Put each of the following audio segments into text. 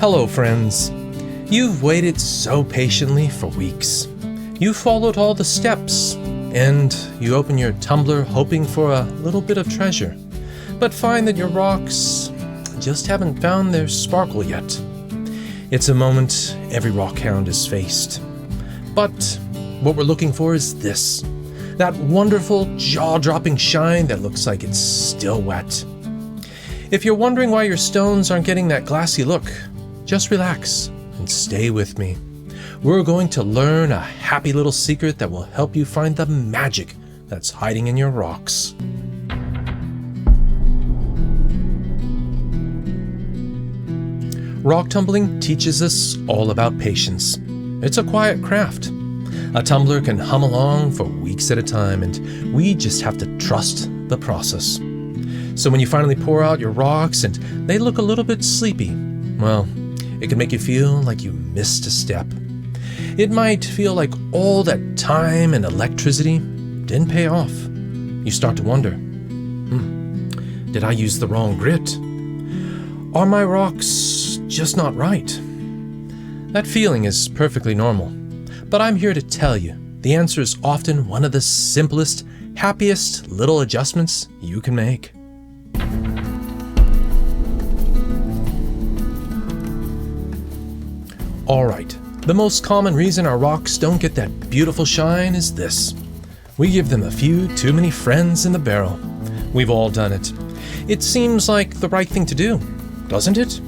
Hello, friends. You've waited so patiently for weeks. You followed all the steps, and you open your tumbler hoping for a little bit of treasure, but find that your rocks just haven't found their sparkle yet. It's a moment every rockhound has faced. But what we're looking for is this, that wonderful jaw-dropping shine that looks like it's still wet. If you're wondering why your stones aren't getting that glassy look, just relax and stay with me. We're going to learn a happy little secret that will help you find the magic that's hiding in your rocks. Rock tumbling teaches us all about patience. It's a quiet craft. A tumbler can hum along for weeks at a time, and we just have to trust the process. So when you finally pour out your rocks and they look a little bit sleepy, well, it can make you feel like you missed a step. It might feel like all that time and electricity didn't pay off. You start to wonder, did I use the wrong grit? Are my rocks just not right? That feeling is perfectly normal, but I'm here to tell you the answer is often one of the simplest, happiest little adjustments you can make. Alright, the most common reason our rocks don't get that beautiful shine is this. We give them a few too many friends in the barrel. We've all done it. It seems like the right thing to do, doesn't it?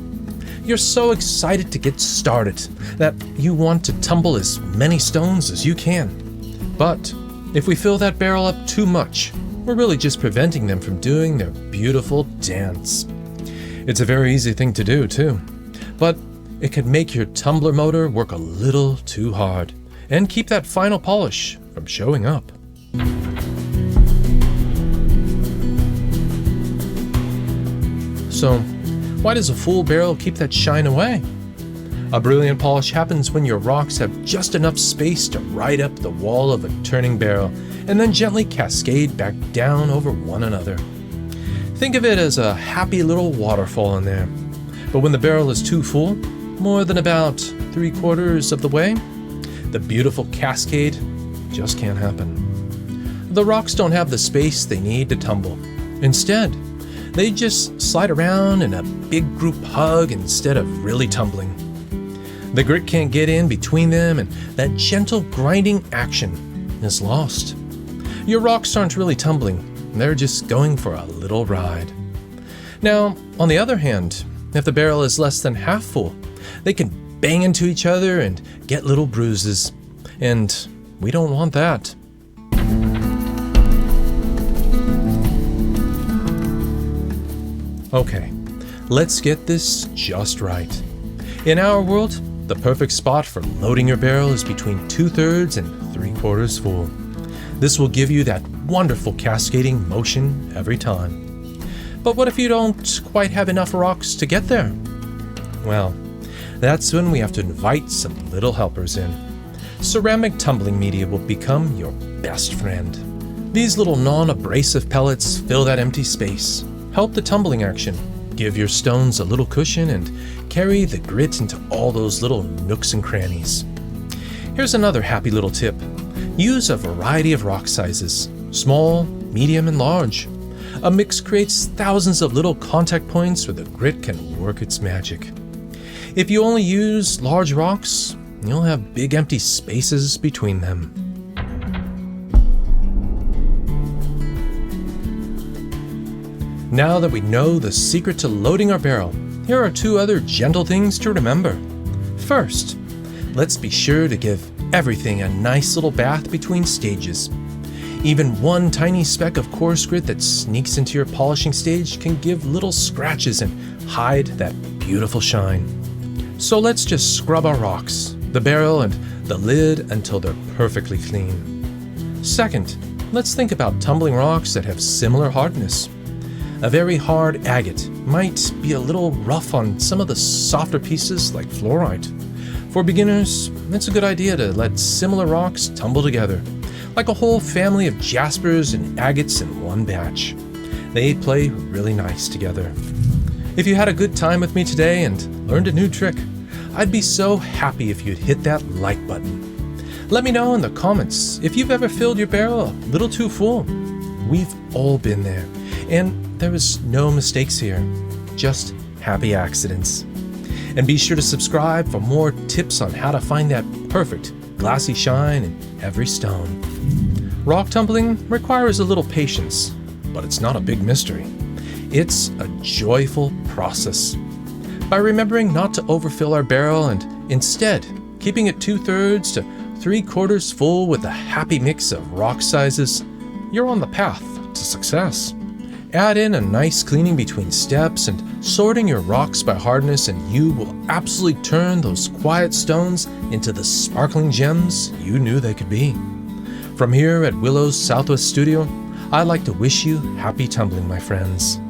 You're so excited to get started that you want to tumble as many stones as you can. But if we fill that barrel up too much, we're really just preventing them from doing their beautiful dance. It's a very easy thing to do too, but it could make your tumbler motor work a little too hard and keep that final polish from showing up. So, why does a full barrel keep that shine away? A brilliant polish happens when your rocks have just enough space to ride up the wall of a turning barrel and then gently cascade back down over one another. Think of it as a happy little waterfall in there. But when the barrel is too full, more than about 3/4 of the way, the beautiful cascade just can't happen. The rocks don't have the space they need to tumble. Instead, they just slide around in a big group hug instead of really tumbling. The grit can't get in between them, and that gentle grinding action is lost. Your rocks aren't really tumbling, they're just going for a little ride. Now, on the other hand, if the barrel is less than half full, they can bang into each other and get little bruises, and we don't want that. Okay, let's get this just right. In our world, the perfect spot for loading your barrel is between 2/3 and 3/4 full. This will give you that wonderful cascading motion every time. But what if you don't quite have enough rocks to get there? Well, that's when we have to invite some little helpers in. Ceramic tumbling media will become your best friend. These little non-abrasive pellets fill that empty space, help the tumbling action, give your stones a little cushion, and carry the grit into all those little nooks and crannies. Here's another happy little tip. Use a variety of rock sizes, small, medium, and large. A mix creates thousands of little contact points where the grit can work its magic. If you only use large rocks, you'll have big empty spaces between them. Now that we know the secret to loading our barrel, here are 2 other gentle things to remember. First, let's be sure to give everything a nice little bath between stages. Even one tiny speck of coarse grit that sneaks into your polishing stage can give little scratches and hide that beautiful shine. So let's just scrub our rocks, the barrel, and the lid until they're perfectly clean. Second, let's think about tumbling rocks that have similar hardness. A very hard agate might be a little rough on some of the softer pieces like fluorite. For beginners, it's a good idea to let similar rocks tumble together, like a whole family of jaspers and agates in one batch. They play really nice together. If you had a good time with me today and learned a new trick. I'd be so happy if you'd hit that like button. Let me know in the comments if you've ever filled your barrel a little too full. We've all been there, and there was no mistakes here, just happy accidents. And be sure to subscribe for more tips on how to find that perfect glassy shine in every stone. Rock tumbling requires a little patience, but it's not a big mystery. It's a joyful process. By remembering not to overfill our barrel and instead keeping it 2/3 to 3/4 full with a happy mix of rock sizes, you're on the path to success. Add in a nice cleaning between steps and sorting your rocks by hardness, and you will absolutely turn those quiet stones into the sparkling gems you knew they could be. From here at Willow's Southwest Studio, I'd like to wish you happy tumbling, my friends.